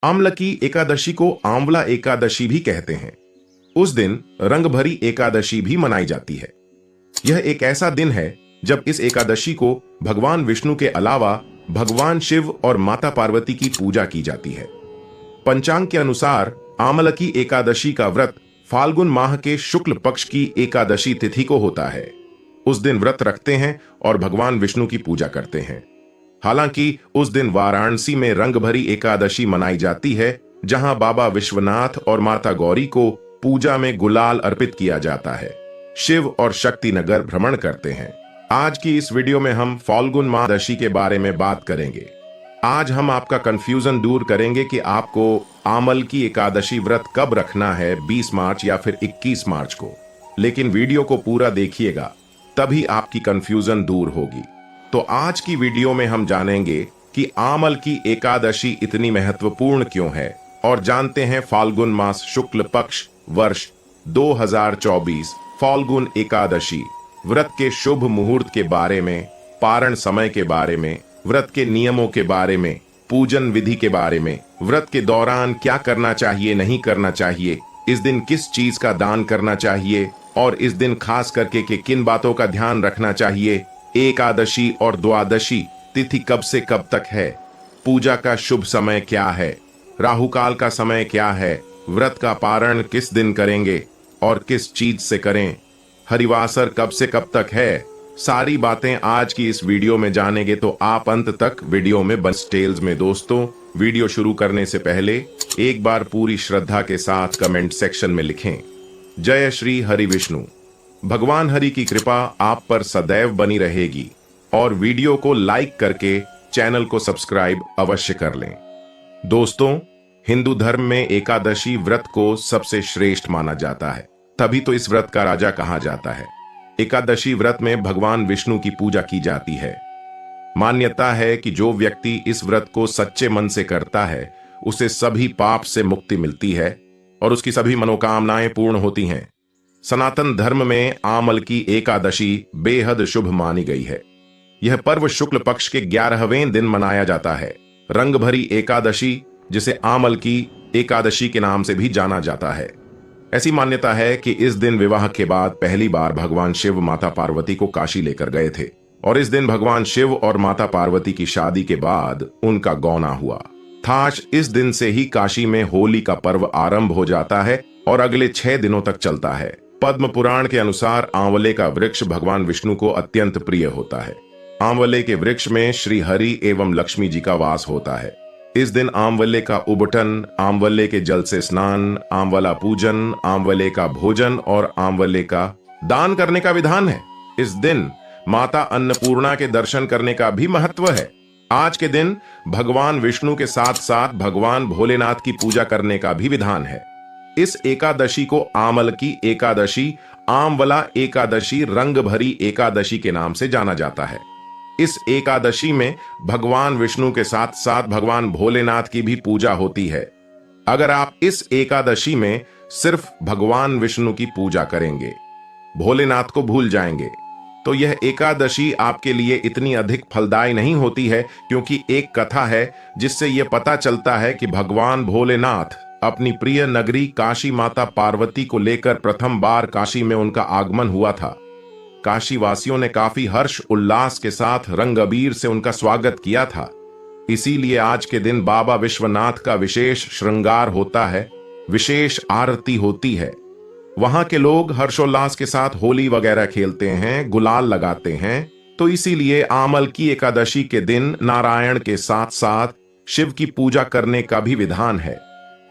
आमलकी एकादशी को आंवला एकादशी भी कहते हैं। उस दिन रंग भरी एकादशी भी मनाई जाती है। यह एक ऐसा दिन है जब इस एकादशी को भगवान विष्णु के अलावा भगवान शिव और माता पार्वती की पूजा की जाती है। पंचांग के अनुसार आमलकी एकादशी का व्रत फाल्गुन माह के शुक्ल पक्ष की एकादशी तिथि को होता है। उस दिन व्रत रखते हैं और भगवान विष्णु की पूजा करते हैं। हालांकि उस दिन वाराणसी में रंग भरी एकादशी मनाई जाती है, जहां बाबा विश्वनाथ और माता गौरी को पूजा में गुलाल अर्पित किया जाता है। शिव और शक्ति नगर भ्रमण करते हैं। आज की इस वीडियो में हम फाल्गुन माह के बारे में बात करेंगे। आज हम आपका कंफ्यूजन दूर करेंगे कि आपको आमल की एकादशी व्रत कब रखना है, 20 मार्च या फिर 21 मार्च को। लेकिन वीडियो को पूरा देखिएगा, तभी आपकी कंफ्यूजन दूर होगी। तो आज की वीडियो में हम जानेंगे कि आमल की एकादशी इतनी महत्वपूर्ण क्यों है और जानते हैं फाल्गुन मास शुक्ल पक्ष वर्ष 2024 फाल्गुन एकादशी व्रत के शुभ मुहूर्त के बारे में, पारण समय के बारे में, व्रत के नियमों के बारे में, पूजन विधि के बारे में, व्रत के दौरान क्या करना चाहिए, नहीं करना चाहिए, इस दिन किस चीज का दान करना चाहिए और इस दिन खास करके के किन बातों का ध्यान रखना चाहिए, एकादशी और द्वादशी तिथि कब से कब तक है, पूजा का शुभ समय क्या है, राहुकाल का समय क्या है, व्रत का पारण किस दिन करेंगे और किस चीज से करें, हरिवासर कब से कब तक है, सारी बातें आज की इस वीडियो में जानेंगे। तो आप अंत तक वीडियो में बने टेल्स में। दोस्तों, वीडियो शुरू करने से पहले एक बार पूरी श्रद्धा के साथ कमेंट सेक्शन में लिखें, जय श्री हरि विष्णु। भगवान हरि की कृपा आप पर सदैव बनी रहेगी और वीडियो को लाइक करके चैनल को सब्सक्राइब अवश्य कर लें। दोस्तों, हिंदू धर्म में एकादशी व्रत को सबसे श्रेष्ठ माना जाता है, तभी तो इस व्रत का राजा कहा जाता है। एकादशी व्रत में भगवान विष्णु की पूजा की जाती है। मान्यता है कि जो व्यक्ति इस व्रत को सच्चे मन से करता है, उसे सभी पाप से मुक्ति मिलती है और उसकी सभी मनोकामनाएं पूर्ण होती हैं। सनातन धर्म में आमल की एकादशी बेहद शुभ मानी गई है। यह पर्व शुक्ल पक्ष के 11वें दिन मनाया जाता है। रंग भरी एकादशी, जिसे आमल की एकादशी के नाम से भी जाना जाता है। ऐसी मान्यता है कि इस दिन विवाह के बाद पहली बार भगवान शिव माता पार्वती को काशी लेकर गए थे और इस दिन भगवान शिव और माता पार्वती की शादी के बाद उनका गौना हुआ था। इस दिन से ही काशी में होली का पर्व आरंभ हो जाता है और अगले 6 दिनों तक चलता है। पद्म पुराण के अनुसार आंवले का वृक्ष भगवान विष्णु को अत्यंत प्रिय होता है। आंवले के वृक्ष में श्री हरि एवं लक्ष्मी जी का वास होता है। इस दिन आंवले का उबटन, आंवले के जल से स्नान, आंवला पूजन, आंवले का भोजन और आंवले का दान करने का विधान है। इस दिन माता अन्नपूर्णा के दर्शन करने का भी महत्व है। आज के दिन भगवान विष्णु के साथ साथ भगवान भोलेनाथ की पूजा करने का भी विधान है। इस एकादशी को आमल की एकादशी, आंवला एकादशी, रंग भरी एकादशी के नाम से जाना जाता है। इस एकादशी में भगवान विष्णु के साथ साथ भगवान भोलेनाथ की भी पूजा होती है। अगर आप इस एकादशी में सिर्फ भगवान विष्णु की पूजा करेंगे, भोलेनाथ को भूल जाएंगे, तो यह एकादशी आपके लिए इतनी अधिक फलदायी नहीं होती है, क्योंकि एक कथा है जिससे यह पता चलता है कि भगवान भोलेनाथ अपनी प्रिय नगरी काशी माता पार्वती को लेकर प्रथम बार काशी में उनका आगमन हुआ था। काशी वासियों ने काफी हर्ष उल्लास के साथ रंग अबीर से उनका स्वागत किया था। इसीलिए आज के दिन बाबा विश्वनाथ का विशेष श्रृंगार होता है, विशेष आरती होती है। वहां के लोग हर्षोल्लास के साथ होली वगैरह खेलते हैं, गुलाल लगाते हैं। तो इसीलिए आमल की एकादशी के दिन नारायण के साथ साथ शिव की पूजा करने का भी विधान है।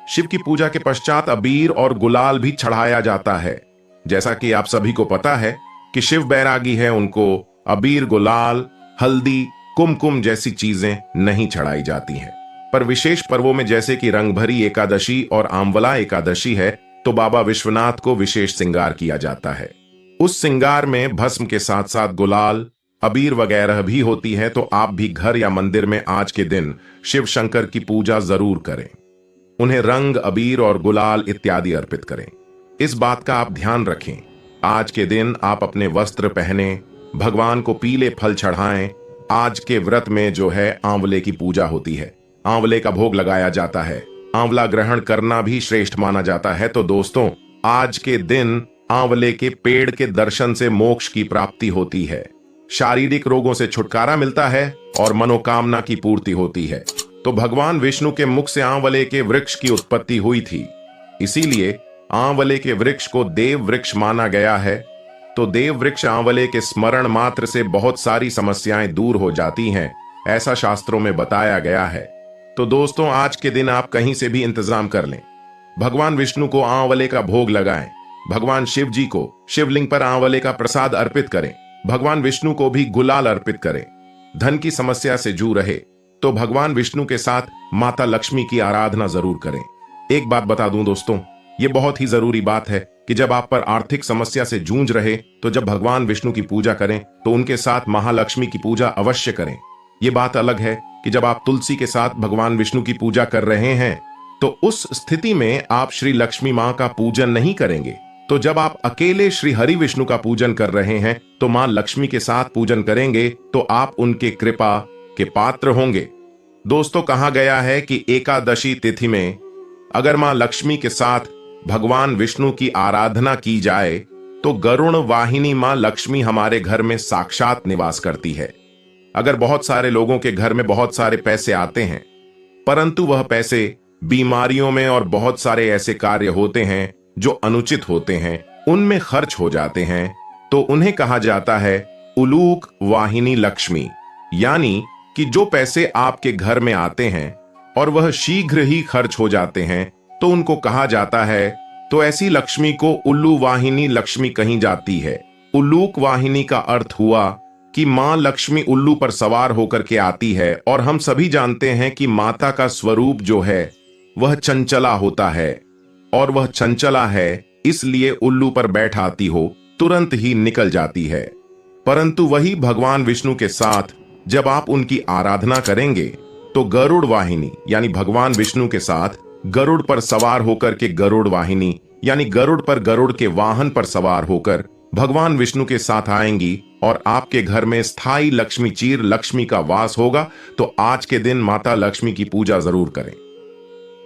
शिव की पूजा के पश्चात अबीर और गुलाल भी चढ़ाया जाता है। जैसा कि आप सभी को पता है कि शिव बैरागी है, उनको अबीर, गुलाल, हल्दी, कुमकुम जैसी चीजें नहीं चढ़ाई जाती हैं। पर विशेष पर्वों में जैसे कि रंग भरी एकादशी और आंवला एकादशी है, तो बाबा विश्वनाथ को विशेष श्रृंगार किया जाता है। उस श्रृंगार में भस्म के साथ साथ गुलाल, अबीर वगैरह भी होती है। तो आप भी घर या मंदिर में आज के दिन शिव शंकर की पूजा जरूर करें। उन्हें रंग, अबीर और गुलाल इत्यादि अर्पित करें। इस बात का आप ध्यान रखें। आज के दिन आप अपने वस्त्र पहने, भगवान को पीले फल चढ़ाएं। आज के व्रत में जो है आंवले की पूजा होती है, आंवले का भोग लगाया जाता है। आंवला ग्रहण करना भी श्रेष्ठ माना जाता है। तो दोस्तों, आज के दिन आंवले के पेड़ के दर्शन से मोक्ष की प्राप्ति होती है, शारीरिक रोगों से छुटकारा मिलता है और मनोकामना की पूर्ति होती है। तो भगवान विष्णु के मुख से आंवले के वृक्ष की उत्पत्ति हुई थी, इसीलिए आंवले के वृक्ष को देव वृक्ष माना गया है। तो देव वृक्ष आंवले के स्मरण मात्र से बहुत सारी समस्याएं दूर हो जाती हैं, ऐसा शास्त्रों में बताया गया है। तो दोस्तों, आज के दिन आप कहीं से भी इंतजाम कर लें, भगवान विष्णु को आंवले का भोग लगाएं, भगवान शिव जी को शिवलिंग पर आंवले का प्रसाद अर्पित करें, भगवान विष्णु को भी गुलाल अर्पित करें। धन की समस्या से जूझ रहे तो भगवान विष्णु के साथ माता लक्ष्मी की आराधना जरूर करें। एक बात बता दूं दोस्तों, ये बहुत ही जरूरी बात है कि जब आप पर आर्थिक समस्या से जूझ रहे तो जब भगवान विष्णु की पूजा करें तो उनके साथ महालक्ष्मी की पूजा अवश्य करें। ये बात अलग है कि जब आप तुलसी के साथ भगवान विष्णु की पूजा कर रहे हैं तो उस स्थिति में आप श्री लक्ष्मी मां का पूजन नहीं करेंगे। तो जब आप अकेले श्री हरि विष्णु का पूजन कर रहे हैं तो मां लक्ष्मी के साथ पूजन करेंगे तो आप उनके कृपा के पात्र होंगे। दोस्तों, कहा गया है कि एकादशी तिथि में अगर मां लक्ष्मी के साथ भगवान विष्णु की आराधना की जाए तो गरुड़ वाहिनी मां लक्ष्मी हमारे घर में साक्षात निवास करती है। अगर बहुत सारे लोगों के घर में बहुत सारे पैसे आते हैं परंतु वह पैसे बीमारियों में और बहुत सारे ऐसे कार्य होते हैं जो अनुचित होते हैं उनमें खर्च हो जाते हैं, तो उन्हें कहा जाता है उलूक वाहिनी लक्ष्मी। यानी कि जो पैसे आपके घर में आते हैं और वह शीघ्र ही खर्च हो जाते हैं तो उनको कहा जाता है, तो ऐसी लक्ष्मी को उल्लू वाहिनी लक्ष्मी कही जाती है। उल्लूक वाहिनी का अर्थ हुआ कि मां लक्ष्मी उल्लू पर सवार होकर के आती है और हम सभी जानते हैं कि माता का स्वरूप जो है वह चंचला होता है और वह चंचला है इसलिए उल्लू पर बैठ आती हो तुरंत ही निकल जाती है। परंतु वही भगवान विष्णु के साथ जब आप उनकी आराधना करेंगे तो गरुड़ वाहिनी यानी भगवान विष्णु के साथ गरुड़ पर सवार होकर के गरुड़ वाहिनी यानी गरुड़ पर गरुड़ के वाहन पर सवार होकर भगवान विष्णु के साथ आएंगी और आपके घर में स्थायी लक्ष्मी चीर लक्ष्मी का वास होगा। तो आज के दिन माता लक्ष्मी की पूजा जरूर करें।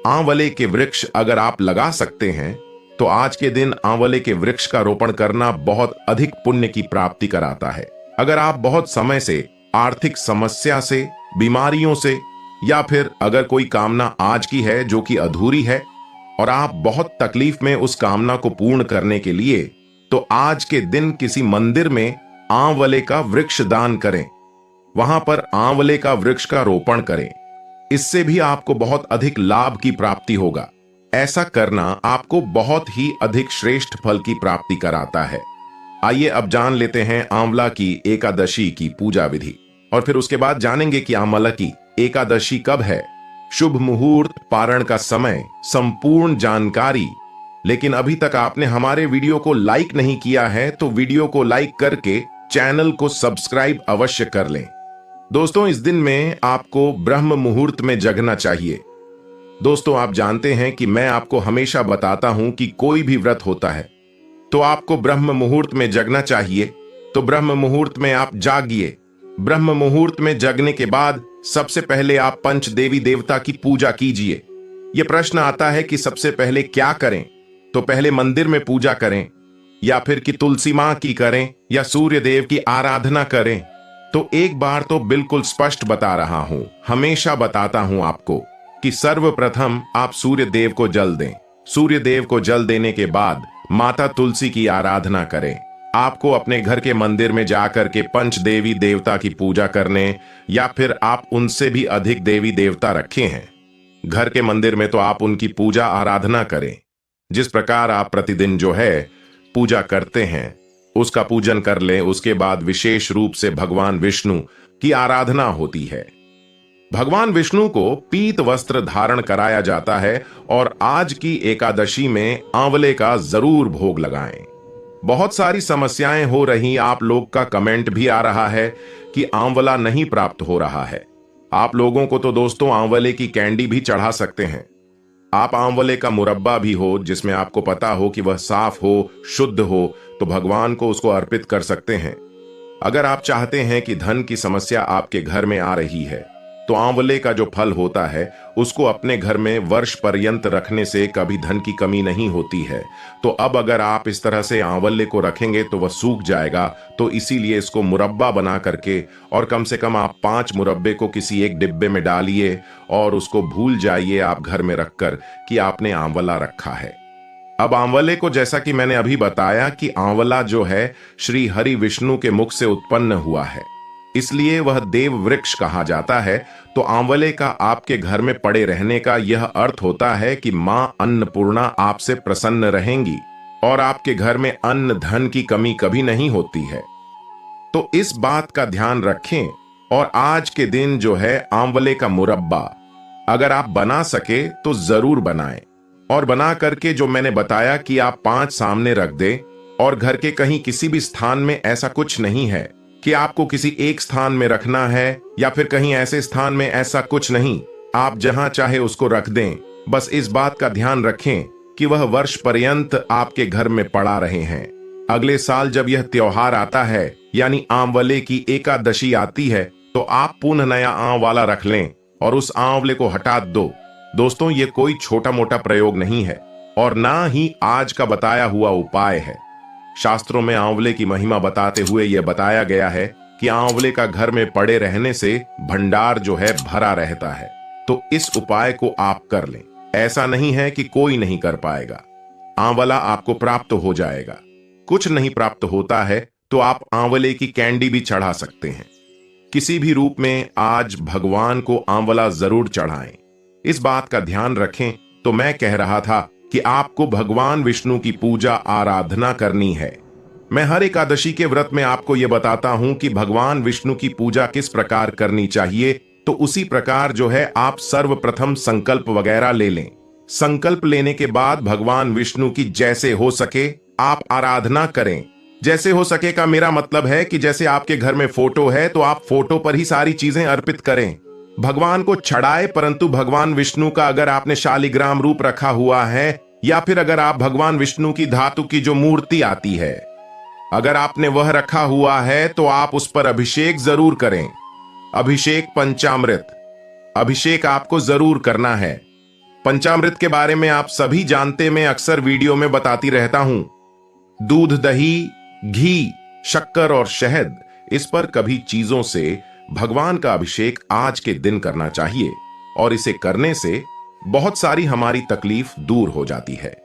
आंवले के वृक्ष अगर आप लगा सकते हैं तो आज के दिन आंवले के वृक्ष का रोपण करना बहुत अधिक पुण्य की प्राप्ति कराता है। अगर आप बहुत समय से आर्थिक समस्या से, बीमारियों से या फिर अगर कोई कामना आज की है जो कि अधूरी है और आप बहुत तकलीफ में उस कामना को पूर्ण करने के लिए, तो आज के दिन किसी मंदिर में आंवले का वृक्ष दान करें, वहां पर आंवले का वृक्ष का रोपण करें। इससे भी आपको बहुत अधिक लाभ की प्राप्ति होगा। ऐसा करना आपको बहुत ही अधिक श्रेष्ठ फल की प्राप्ति कराता है। आइए अब जान लेते हैं आंवला की एकादशी की पूजा विधि और फिर उसके बाद जानेंगे कि आंवला की एकादशी कब है, शुभ मुहूर्त, पारण का समय, संपूर्ण जानकारी। लेकिन अभी तक आपने हमारे वीडियो को लाइक नहीं किया है तो वीडियो को लाइक करके चैनल को सब्सक्राइब अवश्य कर लें। दोस्तों, इस दिन में आपको ब्रह्म मुहूर्त में जगना चाहिए। दोस्तों, आप जानते हैं कि मैं आपको हमेशा बताता हूं कि कोई भी व्रत होता है तो आपको ब्रह्म मुहूर्त में जगना चाहिए। तो ब्रह्म मुहूर्त में आप जागिए। ब्रह्म मुहूर्त में जगने के बाद सबसे पहले आप पंच देवी देवता की पूजा कीजिए। यह प्रश्न आता है कि सबसे पहले क्या करें, तो पहले मंदिर में पूजा करें या फिर कि तुलसी मां की करें या सूर्य देव की आराधना करें। तो एक बार तो बिल्कुल स्पष्ट बता रहा हूं, हमेशा बताता हूं आपको कि सर्वप्रथम आप सूर्य देव को जल दें। सूर्य देव को जल देने के बाद माता तुलसी की आराधना करें। आपको अपने घर के मंदिर में जाकर के पंच देवी देवता की पूजा करने या फिर आप उनसे भी अधिक देवी देवता रखे हैं घर के मंदिर में तो आप उनकी पूजा आराधना करें। जिस प्रकार आप प्रतिदिन जो है पूजा करते हैं उसका पूजन कर लें। उसके बाद विशेष रूप से भगवान विष्णु की आराधना होती है। भगवान विष्णु को पीत वस्त्र धारण कराया जाता है और आज की एकादशी में आंवले का जरूर भोग लगाएं। बहुत सारी समस्याएं हो रही, आप लोग का कमेंट भी आ रहा है कि आंवला नहीं प्राप्त हो रहा है। आप लोगों को तो दोस्तों आंवले की कैंडी भी चढ़ा सकते हैं। आप आंवले का मुरब्बा भी हो जिसमें आपको पता हो कि वह साफ हो, शुद्ध हो, तो भगवान को उसको अर्पित कर सकते हैं। अगर आप चाहते हैं कि धन की समस्या आपके घर में आ रही है तो आंवले का जो फल होता है उसको अपने घर में वर्ष पर्यंत रखने से कभी धन की कमी नहीं होती है। तो अब अगर आप इस तरह से आंवले को रखेंगे तो वह सूख जाएगा, तो इसीलिए इसको मुरब्बा बना करके, और कम से कम आप 5 मुरब्बे को किसी एक डिब्बे में डालिए और उसको भूल जाइए आप घर में रखकर कि आपने आंवला रखा है। अब आंवले को, जैसा कि मैंने अभी बताया कि आंवला जो है श्री हरि विष्णु के मुख से उत्पन्न हुआ है, इसलिए वह देव वृक्ष कहा जाता है। तो आंवले का आपके घर में पड़े रहने का यह अर्थ होता है कि मां अन्नपूर्णा आपसे प्रसन्न रहेंगी और आपके घर में अन्न धन की कमी कभी नहीं होती है। तो इस बात का ध्यान रखें और आज के दिन जो है आंवले का मुरब्बा अगर आप बना सके तो जरूर बनाएं, और बना करके जो मैंने बताया कि आप 5 सामने रख दें, और घर के कहीं किसी भी स्थान में ऐसा कुछ नहीं है कि आपको किसी एक स्थान में रखना है या फिर कहीं ऐसे स्थान में, ऐसा कुछ नहीं। आप जहां चाहे उसको रख दें, बस इस बात का ध्यान रखें कि वह वर्ष पर्यंत आपके घर में पड़ा रहे हैं। अगले साल जब यह त्योहार आता है यानी आंवले की एकादशी आती है, तो आप पुनः नया आंवला रख लें और उस आंवले को हटा दो। दोस्तों, ये कोई छोटा मोटा प्रयोग नहीं है और ना ही आज का बताया हुआ उपाय है। शास्त्रों में आंवले की महिमा बताते हुए यह बताया गया है कि आंवले का घर में पड़े रहने से भंडार जो है भरा रहता है। तो इस उपाय को आप कर लें। ऐसा नहीं है कि कोई नहीं कर पाएगा, आंवला आपको प्राप्त हो जाएगा। कुछ नहीं प्राप्त होता है तो आप आंवले की कैंडी भी चढ़ा सकते हैं। किसी भी रूप में आज भगवान को आंवला जरूर चढ़ाएं। इस बात का ध्यान रखें। तो मैं कह रहा था कि आपको भगवान विष्णु की पूजा आराधना करनी है। मैं हर एकादशी के व्रत में आपको यह बताता हूं कि भगवान विष्णु की पूजा किस प्रकार करनी चाहिए। तो उसी प्रकार जो है आप सर्वप्रथम संकल्प वगैरह ले लें। संकल्प लेने के बाद भगवान विष्णु की जैसे हो सके आप आराधना करें। जैसे हो सके का मेरा मतलब है कि जैसे आपके घर में फोटो है तो आप फोटो पर ही सारी चीजें अर्पित करें। भगवान को चढ़ाए, परंतु भगवान विष्णु का अगर आपने शालिग्राम रूप रखा हुआ है या फिर अगर आप भगवान विष्णु की धातु की जो मूर्ति आती है अगर आपने वह रखा हुआ है तो आप उस पर अभिषेक जरूर करें। अभिषेक पंचामृत अभिषेक आपको जरूर करना है। पंचामृत के बारे में आप सभी जानते, मैं अक्सर वीडियो में बताती रहता हूं। दूध, दही, घी, शक्कर और शहद, इस पर कभी चीजों से भगवान का अभिषेक आज के दिन करना चाहिए और इसे करने से बहुत सारी हमारी तकलीफ दूर हो जाती है।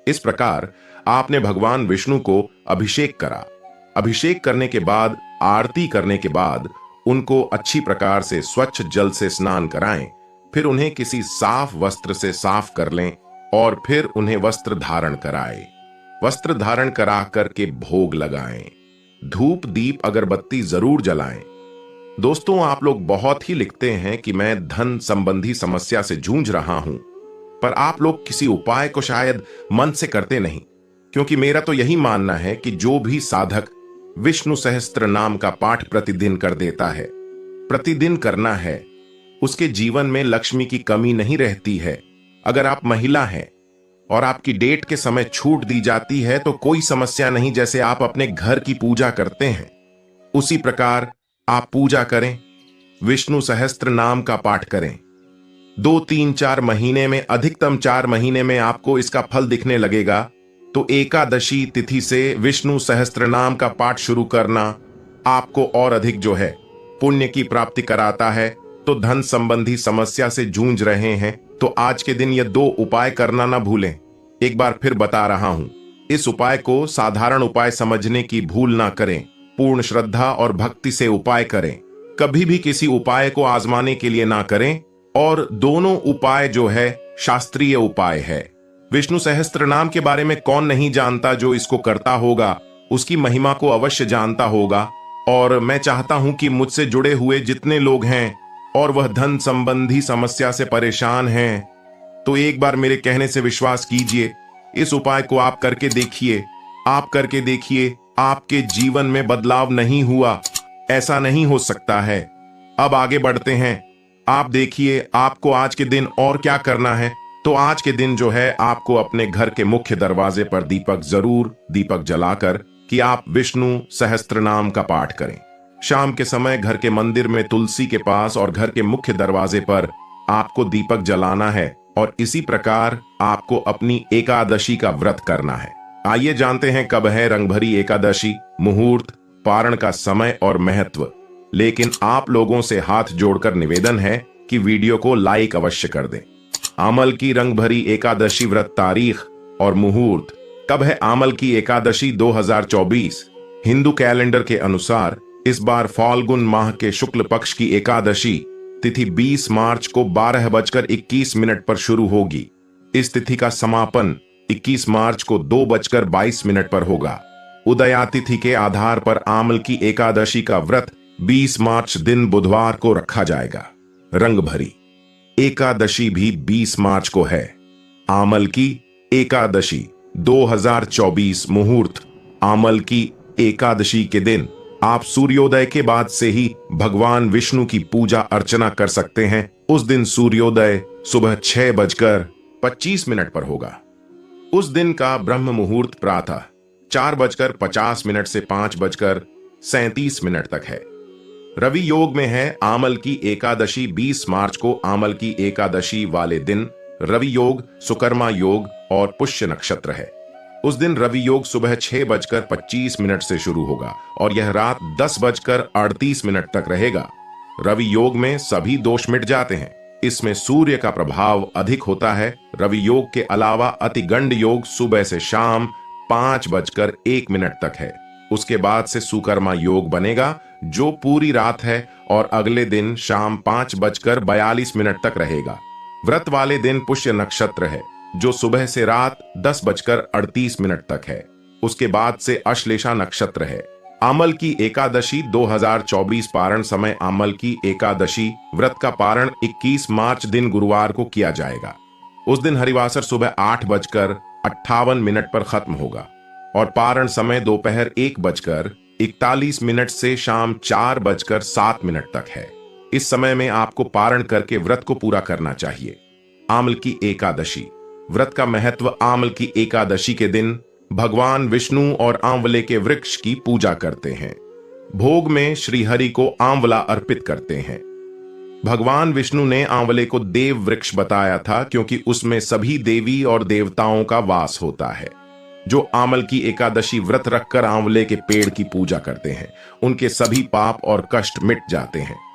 इस प्रकार आपने भगवान विष्णु को अभिषेक करा। अभिषेक करने के बाद, आरती करने के बाद उनको अच्छी प्रकार से स्वच्छ जल से स्नान कराएं। फिर उन्हें किसी साफ वस्त्र से साफ कर लें और फिर उन्हें वस्त्र धारण कराएं। वस्त्र धारण करा करके भोग लगाएं। धूप, दीप, अगरबत्ती जरूर जलाएं। दोस्तों, आप लोग बहुत ही लिखते हैं कि मैं धन संबंधी समस्या से जूझ रहा हूं, पर आप लोग किसी उपाय को शायद मन से करते नहीं, क्योंकि मेरा तो यही मानना है कि जो भी साधक विष्णु सहस्त्र नाम का पाठ प्रतिदिन कर देता है, प्रतिदिन करना है, उसके जीवन में लक्ष्मी की कमी नहीं रहती है। अगर आप महिला हैं और आपकी डेट के समय छूट दी जाती है तो कोई समस्या नहीं। जैसे आप अपने घर की पूजा करते हैं उसी प्रकार आप पूजा करें, विष्णु सहस्त्र नाम का पाठ करें। 2, 3, 4 महीने में, अधिकतम 4 महीने में आपको इसका फल दिखने लगेगा। तो एकादशी तिथि से विष्णु सहस्त्र नाम का पाठ शुरू करना आपको और अधिक जो है पुण्य की प्राप्ति कराता है। तो धन संबंधी समस्या से जूझ रहे हैं तो आज के दिन ये 2 उपाय करना ना भूलें। एक बार फिर बता रहा हूं, इस उपाय को साधारण उपाय समझने की भूल ना करें। पूर्ण श्रद्धा और भक्ति से उपाय करें। कभी भी किसी उपाय को आजमाने के लिए ना करें। और दोनों उपाय जो है शास्त्रीय उपाय है। विष्णु सहस्त्र नाम के बारे में कौन नहीं जानता, जो इसको करता होगा उसकी महिमा को अवश्य जानता होगा। और मैं चाहता हूं कि मुझसे जुड़े हुए जितने लोग हैं और वह धन संबंधी समस्या से परेशान हैं, तो एक बार मेरे कहने से विश्वास कीजिए, इस उपाय को आप करके देखिए। आप करके देखिए, आपके जीवन में बदलाव नहीं हुआ, ऐसा नहीं हो सकता है। अब आगे बढ़ते हैं। आप देखिए आपको आज के दिन और क्या करना है। तो आज के दिन जो है आपको अपने घर के मुख्य दरवाजे पर दीपक जलाकर कि आप विष्णु सहस्त्र नाम का पाठ करें। शाम के समय घर के मंदिर में तुलसी के पास और घर के मुख्य दरवाजे पर आपको दीपक जलाना है और इसी प्रकार आपको अपनी एकादशी का व्रत करना है। आइए जानते हैं कब है रंगभरी एकादशी, मुहूर्त, पारण का समय और महत्व। लेकिन आप लोगों से हाथ जोड़कर निवेदन है कि वीडियो को लाइक अवश्य कर दें। आमल की रंगभरी एकादशी व्रत तारीख और मुहूर्त। कब है आमल की एकादशी 2024? हिंदू कैलेंडर के अनुसार इस बार फाल्गुन माह के शुक्ल पक्ष की एकादशी तिथि 20 मार्च को 12:21 पर शुरू होगी। इस तिथि का समापन 21 मार्च को 2:22 पर होगा। उदया तिथि के आधार पर आमल की एकादशी का व्रत 20 मार्च दिन बुधवार को रखा जाएगा। रंगभरी एकादशी भी 20 मार्च को है। आमल की एकादशी 2024 मुहूर्त। आमल की एकादशी के दिन आप सूर्योदय के बाद से ही भगवान विष्णु की पूजा अर्चना कर सकते हैं। उस दिन सूर्योदय सुबह 6:25 पर होगा। उस दिन का ब्रह्म मुहूर्त प्रातः 4:50 से 5:37 तक है। रवि योग में है। आमल की एकादशी 20 मार्च को आमल की एकादशी वाले दिन रवि योग, सुकर्मा योग और पुष्य नक्षत्र है। उस दिन रवि योग सुबह 6:25 से शुरू होगा और यह रात 10:38 तक रहेगा। रवि योग में सभी दोष मिट जाते हैं। इसमें सूर्य का प्रभाव अधिक होता है। रवि योग के अलावा अतिगंड योग सुबह से शाम 5:01 तक है। उसके बाद से सुकर्मा योग बनेगा जो पूरी रात है और अगले दिन शाम 5:42 तक रहेगा। व्रत वाले दिन पुष्य नक्षत्र है जो सुबह से रात 10:38 तक है। उसके बाद से अश्लेषा नक्षत्र है। आमल की एकादशी 2024 पारण समय। आमल की एकादशी व्रत का पारण 21 मार्च दिन गुरुवार को किया जाएगा। उस दिन हरिवासर सुबह 8:58 पर खत्म होगा और पारण समय दोपहर 1:41 से शाम 4:07 तक है। इस समय में आपको पारण करके व्रत को पूरा करना चाहिए। आमल की एकादशी व्रत का महत्व। आमल की एकादशी के दिन भगवान विष्णु और आंवले के वृक्ष की पूजा करते हैं। भोग में श्रीहरि को आंवला अर्पित करते हैं। भगवान विष्णु ने आंवले को देव वृक्ष बताया था क्योंकि उसमें सभी देवी और देवताओं का वास होता है। जो आमल की एकादशी व्रत रखकर आंवले के पेड़ की पूजा करते हैं उनके सभी पाप और कष्ट मिट जाते हैं।